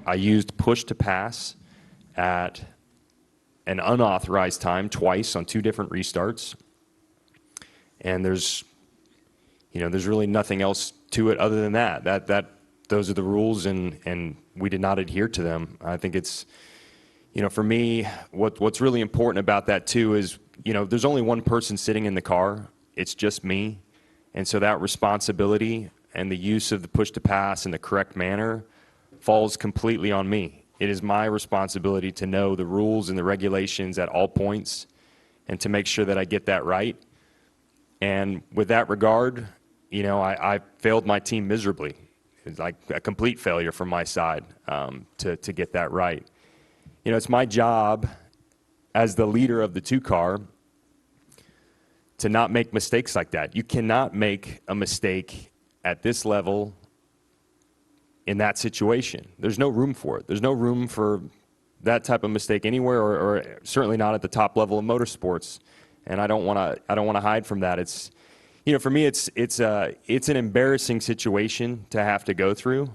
I used push to pass at an unauthorized time twice on 2 different restarts. And there's really nothing else to it other than that. Those are the rules, and we did not adhere to them. I think it's, for me, what's really important about that too is, there's only one person sitting in the car. It's just me. And so that responsibility and the use of the push to pass in the correct manner falls completely on me. It is my responsibility to know the rules and the regulations at all points and to make sure that I get that right. And with that regard, I failed my team miserably. It's like a complete failure from my side to get that right. It's my job as the leader of the 2-car to not make mistakes like that. You cannot make a mistake at this level in that situation. There's no room for it. There's no room for that type of mistake anywhere, or certainly not at the top level of motorsports. And I don't want to hide from that. It's, for me, it's an embarrassing situation to have to go through.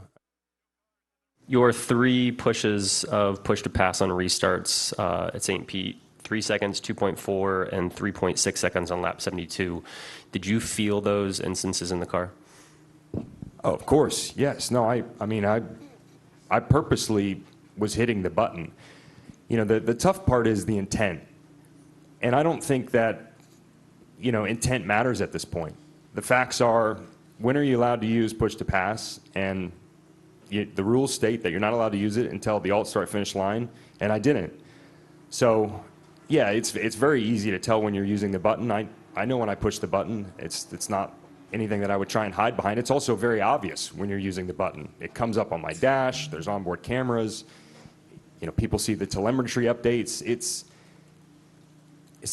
Your 3 pushes of push to pass on restarts at St. Pete, 3 seconds, 2.4, and 3.6 seconds on lap 72. Did you feel those instances in the car? Oh, of course, yes. No, I purposely was hitting the button. The tough part is the intent. And I don't think that, intent matters at this point. The facts are, when are you allowed to use push to pass? And the rules state that you're not allowed to use it until the alt-start finish line, and I didn't. So, yeah, it's very easy to tell when you're using the button. I know when I push the button. It's not anything that I would try and hide behind. It's also very obvious when you're using the button. It comes up on my dash. There's onboard cameras. People see the telemetry updates. It's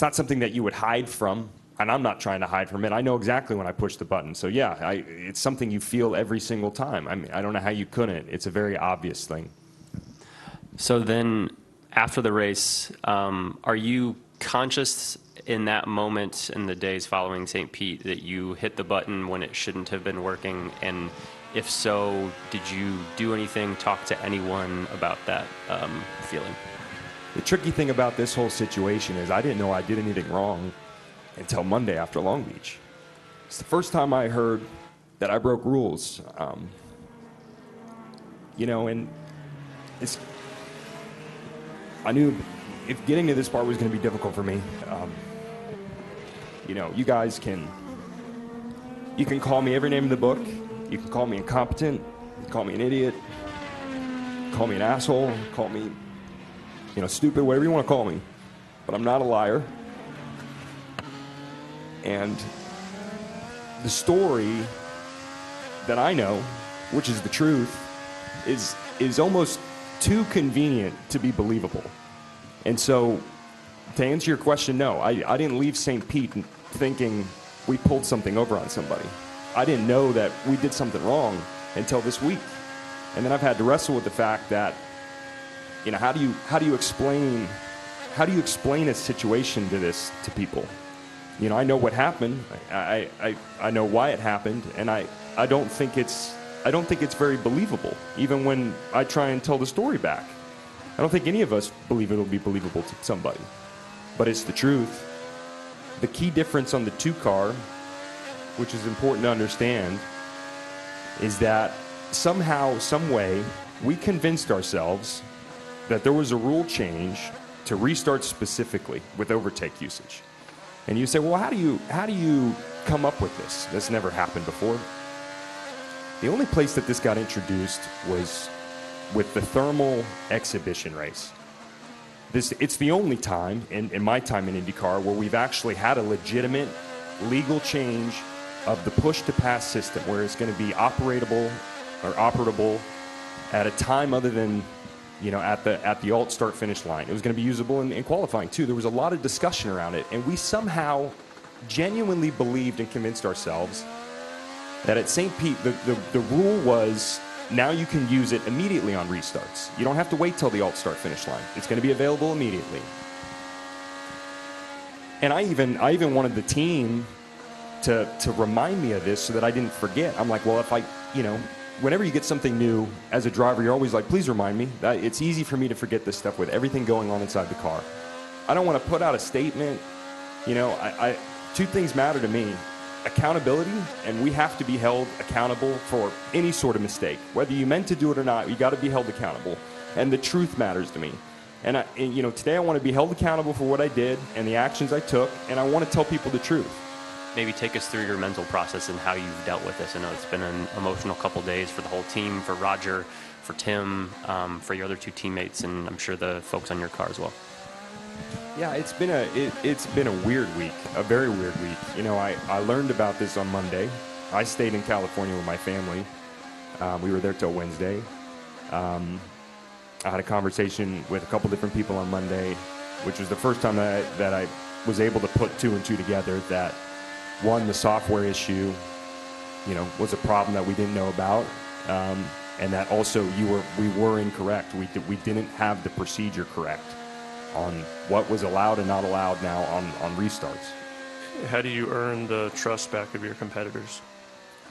not something that you would hide from, and I'm not trying to hide from it. I know exactly when I push the button. So yeah, it's something you feel every single time. I don't know how you couldn't. It's a very obvious thing. So then, after the race, are you conscious in that moment in the days following St. Pete that you hit the button when it shouldn't have been working? And if so, did you do anything, talk to anyone about that feeling? The tricky thing about this whole situation is I didn't know I did anything wrong until Monday after Long Beach. It's the first time I heard that I broke rules. And I knew if getting to this part was going to be difficult for me. You guys can call me every name in the book. You can call me incompetent. You can call me an idiot. Call me an asshole. Call me, stupid, whatever you want to call me. But I'm not a liar. And the story that I know, which is the truth, is almost too convenient to be believable. And so, to answer your question, no, I didn't leave St. Pete thinking we pulled something over on somebody. I didn't know that we did something wrong until this week. And then I've had to wrestle with the fact that, how do you explain a situation to people? I know what happened. I know why it happened, and I don't think it's very believable, even when I try and tell the story back. I don't think any of us believe it'll be believable to somebody, but it's the truth. The key difference on the 2-car, which is important to understand, is that somehow, some way, we convinced ourselves that there was a rule change to restart specifically with overtake usage. And you say, well, how do you come up with this? This never happened before. The only place that this got introduced was with the thermal exhibition race. It's the only time in my time in IndyCar where we've actually had a legitimate legal change of the push-to-pass system, where it's going to be operable at a time other than at the alt-start finish line. It was going to be usable in qualifying too. There was a lot of discussion around it, and we somehow genuinely believed and convinced ourselves that at St. Pete the rule was, now you can use it immediately on restarts. You don't have to wait till the alt-start finish line. It's going to be available immediately. And I even wanted the team to remind me of this so that I didn't forget. I'm like, well, if whenever you get something new as a driver, you're always like, please remind me. It's easy for me to forget this stuff with everything going on inside the car. I don't want to put out a statement. You know, two things matter to me: accountability, and we have to be held accountable for any sort of mistake. Whether you meant to do it or not, you got to be held accountable. And the truth matters to me. And you know, today I want to be held accountable for what I did and the actions I took, and I want to tell people the truth. Maybe take us through your mental process and how you've dealt with this. I know it's been an emotional couple days for the whole team, for Roger, for Tim, for your other two teammates, and I'm sure the folks on your car as well. Yeah, it's been a weird week, a very weird week. You know, I learned about this on Monday. I stayed in California with my family. We were there till Wednesday. I had a conversation with a couple different people on Monday, which was the first time that I was able to put two and two together, that one, the software issue, you know, was a problem that we didn't know about, and that also we were incorrect. We didn't have the procedure correct on what was allowed and not allowed now on restarts. How do you earn the trust back of your competitors?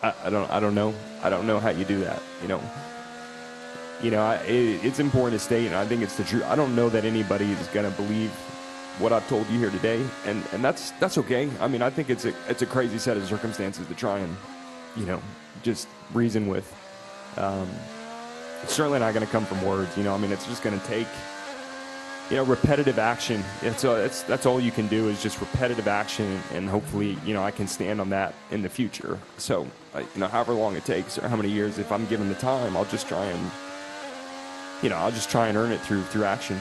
I don't know. I don't know how you do that. It's important to state, and I think it's the truth. I don't know that anybody is going to believe what I've told you here today, and that's okay. I mean, I think it's a crazy set of circumstances to try and, you know, just reason with. It's certainly not going to come from words. You know, I mean, it's just going to take, you know, repetitive action. That's all you can do, is just repetitive action, and hopefully, you know, I can stand on that in the future. So, you know, however long it takes or how many years, if I'm given the time, I'll just try and earn it through action.